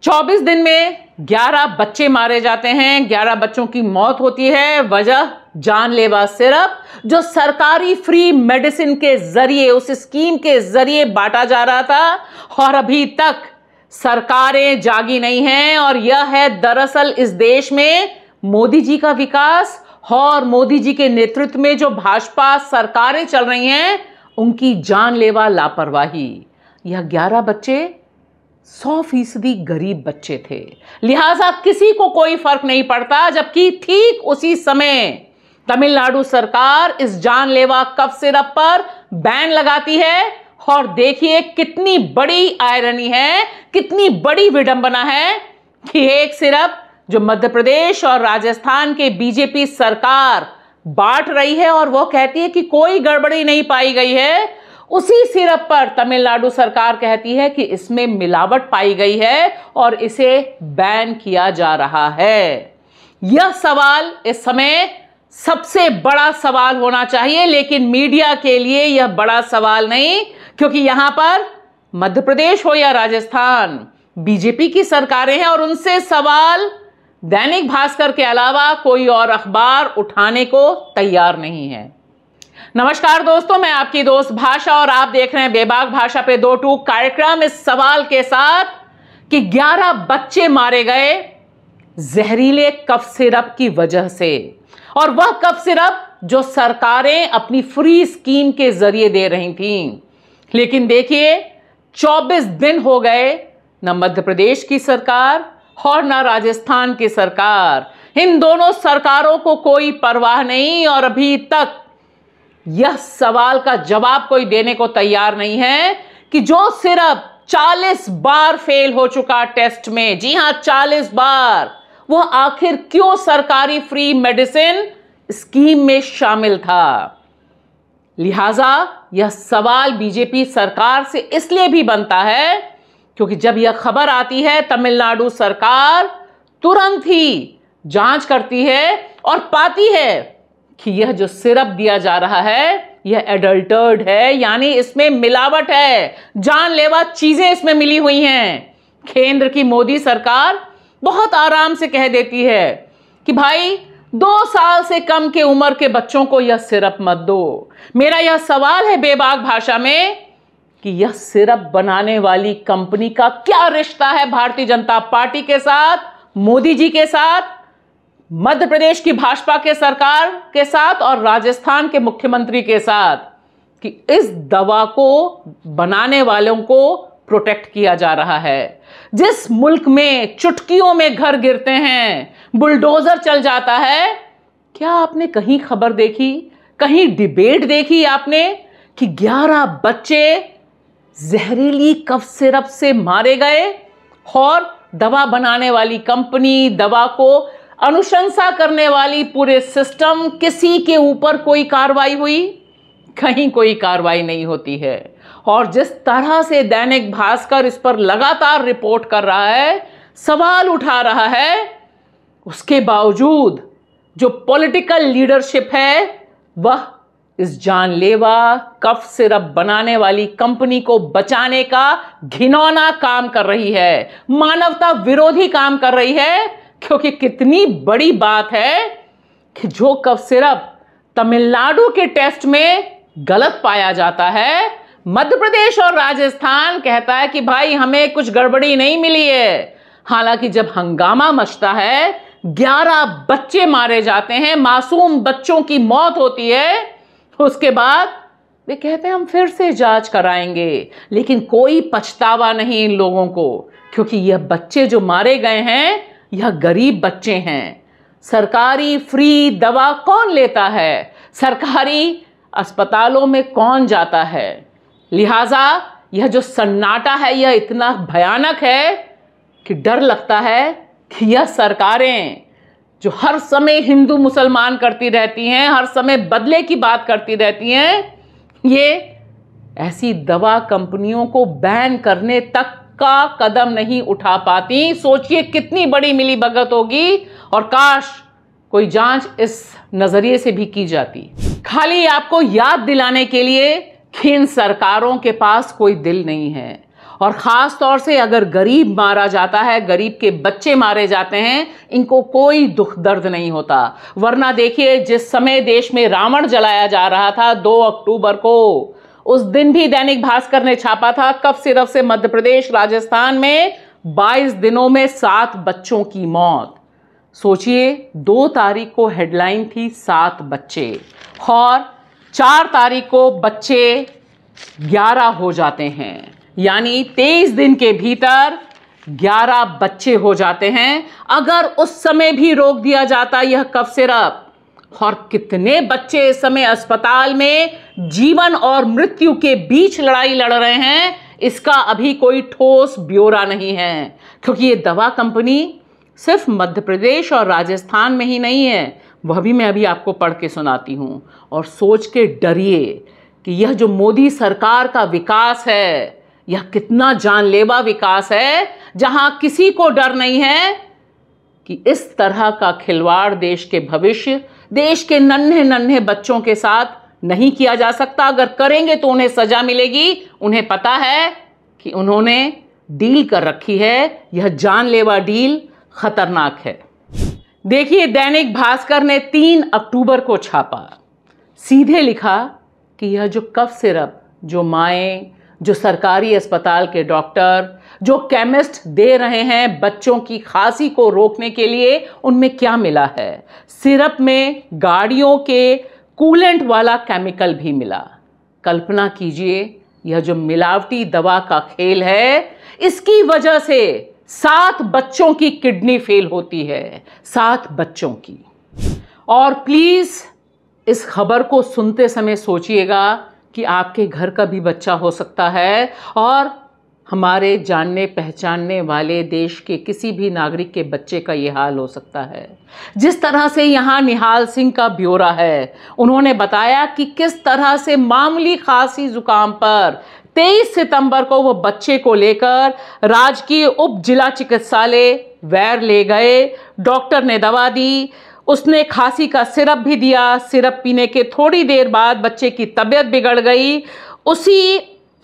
24 दिन में 11 बच्चे मारे जाते हैं, 11 बच्चों की मौत होती है। वजह जानलेवा सिरप जो सरकारी फ्री मेडिसिन के जरिए, उस स्कीम के जरिए बांटा जा रहा था और अभी तक सरकारें जागी नहीं हैं। और यह है दरअसल इस देश में मोदी जी का विकास और मोदी जी के नेतृत्व में जो भाजपा सरकारें चल रही हैं उनकी जानलेवा लापरवाही। यह 11 बच्चे 100% गरीब बच्चे थे, लिहाजा किसी को कोई फर्क नहीं पड़ता। जबकि ठीक उसी समय तमिलनाडु सरकार इस जानलेवा कफ सिरप पर बैन लगाती है। और देखिए कितनी बड़ी आयरनी है, कितनी बड़ी विडंबना है कि एक सिरप जो मध्य प्रदेश और राजस्थान के बीजेपी सरकार बांट रही है और वो कहती है कि कोई गड़बड़ी नहीं पाई गई है, उसी सिरप पर तमिलनाडु सरकार कहती है कि इसमें मिलावट पाई गई है और इसे बैन किया जा रहा है। यह सवाल इस समय सबसे बड़ा सवाल होना चाहिए, लेकिन मीडिया के लिए यह बड़ा सवाल नहीं, क्योंकि यहां पर मध्य प्रदेश हो या राजस्थान बीजेपी की सरकारें हैं और उनसे सवाल दैनिक भास्कर के अलावा कोई और अखबार उठाने को तैयार नहीं है। नमस्कार दोस्तों, मैं आपकी दोस्त भाषा और आप देख रहे हैं बेबाक भाषा पे दो टूक कार्यक्रम, इस सवाल के साथ कि 11 बच्चे मारे गए जहरीले कफ सिरप की वजह से, और वह कफ सिरप जो सरकारें अपनी फ्री स्कीम के जरिए दे रही थीं। लेकिन देखिए 24 दिन हो गए, न मध्य प्रदेश की सरकार और न राजस्थान की सरकार, इन दोनों सरकारों को कोई परवाह नहीं और अभी तक यह सवाल का जवाब कोई देने को तैयार नहीं है कि जो सिरप 40 बार फेल हो चुका टेस्ट में, जी हां 40 बार, वो आखिर क्यों सरकारी फ्री मेडिसिन स्कीम में शामिल था। लिहाजा यह सवाल बीजेपी सरकार से इसलिए भी बनता है क्योंकि जब यह खबर आती है तमिलनाडु सरकार तुरंत ही जांच करती है और पाती है कि यह जो सिरप दिया जा रहा है यह एडल्टर्ड है, यानी इसमें मिलावट है, जानलेवा चीजें इसमें मिली हुई हैं। केंद्र की मोदी सरकार बहुत आराम से कह देती है कि भाई 2 साल से कम के उम्र के बच्चों को यह सिरप मत दो। मेरा यह सवाल है बेबाक भाषा में कि यह सिरप बनाने वाली कंपनी का क्या रिश्ता है भारतीय जनता पार्टी के साथ, मोदी जी के साथ, मध्य प्रदेश की भाजपा के सरकार के साथ और राजस्थान के मुख्यमंत्री के साथ, कि इस दवा को बनाने वालों को प्रोटेक्ट किया जा रहा है। जिस मुल्क में चुटकियों में घर गिरते हैं, बुलडोजर चल जाता है, क्या आपने कहीं खबर देखी, कहीं डिबेट देखी आपने कि 11 बच्चे जहरीली कफ सिरप से मारे गए और दवा बनाने वाली कंपनी, दवा को अनुशंसा करने वाली पूरे सिस्टम, किसी के ऊपर कोई कार्रवाई हुई? कहीं कोई कार्रवाई नहीं होती है। और जिस तरह से दैनिक भास्कर इस पर लगातार रिपोर्ट कर रहा है, सवाल उठा रहा है, उसके बावजूद जो पॉलिटिकल लीडरशिप है वह इस जानलेवा कफ सिरप बनाने वाली कंपनी को बचाने का घिनौना काम कर रही है, मानवता विरोधी काम कर रही है। क्योंकि कितनी बड़ी बात है कि जो कफ सिरप तमिलनाडु के टेस्ट में गलत पाया जाता है, मध्य प्रदेश और राजस्थान कहता है कि भाई हमें कुछ गड़बड़ी नहीं मिली है। हालांकि जब हंगामा मचता है, 11 बच्चे मारे जाते हैं, मासूम बच्चों की मौत होती है, उसके बाद वे कहते हैं हम फिर से जांच कराएंगे। लेकिन कोई पछतावा नहीं इन लोगों को, क्योंकि यह बच्चे जो मारे गए हैं यह गरीब बच्चे हैं। सरकारी फ्री दवा कौन लेता है, सरकारी अस्पतालों में कौन जाता है? लिहाजा यह जो सन्नाटा है यह इतना भयानक है कि डर लगता है कि यह सरकारें जो हर समय हिंदू मुसलमान करती रहती हैं, हर समय बदले की बात करती रहती हैं, ये ऐसी दवा कंपनियों को बैन करने तक का कदम नहीं उठा पाती। सोचिए कितनी बड़ी मिलीभगत होगी, और काश कोई जांच इस नजरिए से भी की जाती। खाली आपको याद दिलाने के लिए कि इन सरकारों के पास कोई दिल नहीं है और ख़ास तौर से अगर गरीब मारा जाता है, गरीब के बच्चे मारे जाते हैं, इनको कोई दुख दर्द नहीं होता। वरना देखिए, जिस समय देश में रावण जलाया जा रहा था 2 अक्टूबर को, उस दिन भी दैनिक भास्कर ने छापा था कफ सिरप से मध्य प्रदेश राजस्थान में 22 दिनों में 7 बच्चों की मौत। सोचिए, 2 तारीख को हेडलाइन थी 7 बच्चे और 4 तारीख को बच्चे 11 हो जाते हैं, यानी 23 दिन के भीतर 11 बच्चे हो जाते हैं। अगर उस समय भी रोक दिया जाता यह कफ सिरप, और कितने बच्चे इस समय अस्पताल में जीवन और मृत्यु के बीच लड़ाई लड़ रहे हैं, इसका अभी कोई ठोस ब्यौरा नहीं है। क्योंकि ये दवा कंपनी सिर्फ मध्य प्रदेश और राजस्थान में ही नहीं है, वह भी मैं अभी आपको पढ़ के सुनाती हूं। और सोच के डरिए कि यह जो मोदी सरकार का विकास है, यह कितना जानलेवा विकास है, जहां किसी को डर नहीं है कि इस तरह का खिलवाड़ देश के भविष्य, देश के नन्हे नन्हे बच्चों के साथ नहीं किया जा सकता। अगर करेंगे तो उन्हें सजा मिलेगी। उन्हें पता है कि उन्होंने डील कर रखी है, यह जानलेवा डील खतरनाक है। देखिए, दैनिक भास्कर ने 3 अक्टूबर को छापा, सीधे लिखा कि यह जो कफ सिरप, जो माएँ, जो सरकारी अस्पताल के डॉक्टर, जो केमिस्ट दे रहे हैं बच्चों की खांसी को रोकने के लिए, उनमें क्या मिला है? सिरप में गाड़ियों के कूलेंट वाला केमिकल भी मिला। कल्पना कीजिए, यह जो मिलावटी दवा का खेल है, इसकी वजह से 7 बच्चों की किडनी फेल होती है, 7 बच्चों की। और प्लीज इस खबर को सुनते समय सोचिएगा कि आपके घर का भी बच्चा हो सकता है और हमारे जानने पहचानने वाले देश के किसी भी नागरिक के बच्चे का ये हाल हो सकता है। जिस तरह से यहाँ निहाल सिंह का ब्यौरा है, उन्होंने बताया कि किस तरह से मामूली खांसी जुकाम पर 23 सितंबर को वो बच्चे को लेकर राजकीय उप जिला चिकित्सालय वैर ले गए। डॉक्टर ने दवा दी, उसने खांसी का सिरप भी दिया। सिरप पीने के थोड़ी देर बाद बच्चे की तबीयत बिगड़ गई।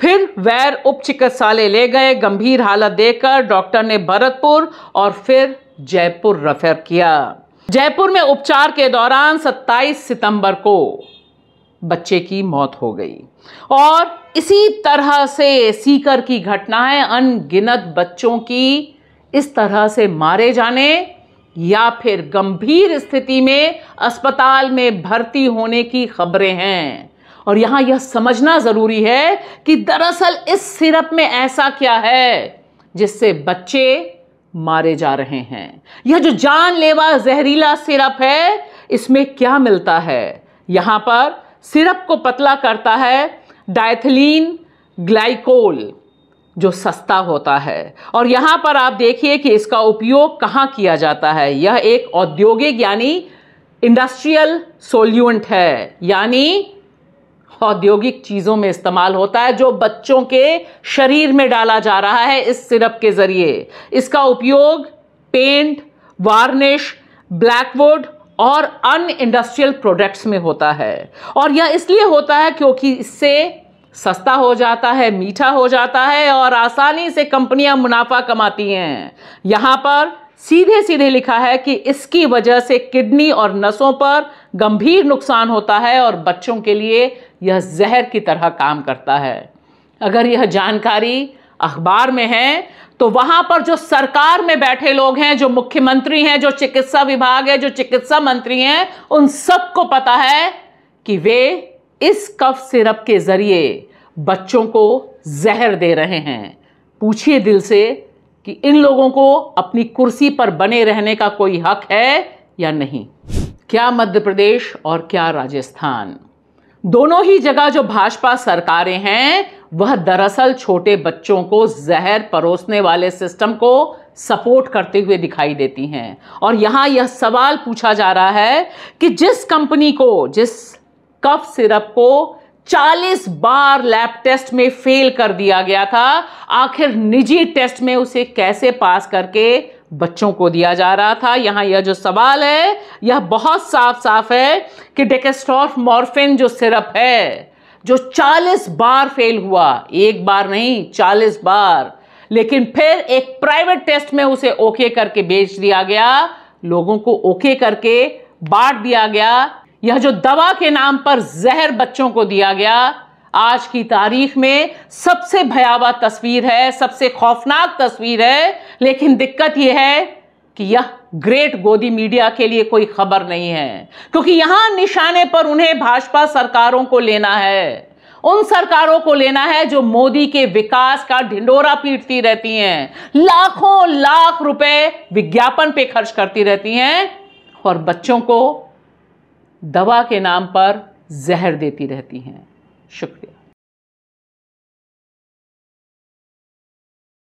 फिर वैर उप चिकित्सालय ले गए। गंभीर हालत देखकर डॉक्टर ने भरतपुर और फिर जयपुर रेफर किया। जयपुर में उपचार के दौरान 27 सितंबर को बच्चे की मौत हो गई। और इसी तरह से सीकर की घटनाएं, अनगिनत बच्चों की इस तरह से मारे जाने या फिर गंभीर स्थिति में अस्पताल में भर्ती होने की खबरें हैं। और यहां यह समझना जरूरी है कि दरअसल इस सिरप में ऐसा क्या है जिससे बच्चे मारे जा रहे हैं। यह जो जानलेवा जहरीला सिरप है, इसमें क्या मिलता है? यहां पर सिरप को पतला करता है डायथिलीन ग्लाइकोल, जो सस्ता होता है। और यहां पर आप देखिए कि इसका उपयोग कहां किया जाता है। यह एक औद्योगिक यानी इंडस्ट्रियल सोल्यूएंट है, यानी औद्योगिक चीजों में इस्तेमाल होता है, जो बच्चों के शरीर में डाला जा रहा है इस सिरप के जरिए। इसका उपयोग पेंट, वार्निश, ब्लैकवुड और अन्य इंडस्ट्रियल प्रोडक्ट्स में होता है। और यह इसलिए होता है क्योंकि इससे सस्ता हो जाता है, मीठा हो जाता है और आसानी से कंपनियां मुनाफा कमाती हैं। यहां पर सीधे सीधे लिखा है कि इसकी वजह से किडनी और नसों पर गंभीर नुकसान होता है और बच्चों के लिए यह जहर की तरह काम करता है। अगर यह जानकारी अखबार में है तो वहां पर जो सरकार में बैठे लोग हैं, जो मुख्यमंत्री हैं, जो चिकित्सा विभाग है, जो चिकित्सा मंत्री हैं, उन सबको पता है कि वे इस कफ सिरप के जरिए बच्चों को जहर दे रहे हैं। पूछिए दिल से कि इन लोगों को अपनी कुर्सी पर बने रहने का कोई हक है या नहीं। क्या मध्य प्रदेश और क्या राजस्थान, दोनों ही जगह जो भाजपा सरकारें हैं, वह दरअसल छोटे बच्चों को जहर परोसने वाले सिस्टम को सपोर्ट करते हुए दिखाई देती हैं। और यहां यह सवाल पूछा जा रहा है कि जिस कंपनी को, जिस कफ सिरप को 40 बार लैब टेस्ट में फेल कर दिया गया था, आखिर निजी टेस्ट में उसे कैसे पास करके बच्चों को दिया जा रहा था। यहां यह जो सवाल है, यह बहुत साफ साफ है कि डेक्स्ट्रोमॉर्फिन जो सिरप है, जो 40 बार फेल हुआ, एक बार नहीं 40 बार, लेकिन फिर एक प्राइवेट टेस्ट में उसे ओके करके बेच दिया गया, लोगों को ओके करके बांट दिया गया। यह जो दवा के नाम पर जहर बच्चों को दिया गया, आज की तारीख में सबसे भयावह तस्वीर है, सबसे खौफनाक तस्वीर है। लेकिन दिक्कत यह है कि यह ग्रेट गोदी मीडिया के लिए कोई खबर नहीं है, क्योंकि यहां निशाने पर उन्हें भाजपा सरकारों को लेना है, उन सरकारों को लेना है जो मोदी के विकास का ढिंडोरा पीटती रहती हैं, लाखों लाख रुपए विज्ञापन पे खर्च करती रहती हैं और बच्चों को दवा के नाम पर जहर देती रहती हैं। शुक्रिया।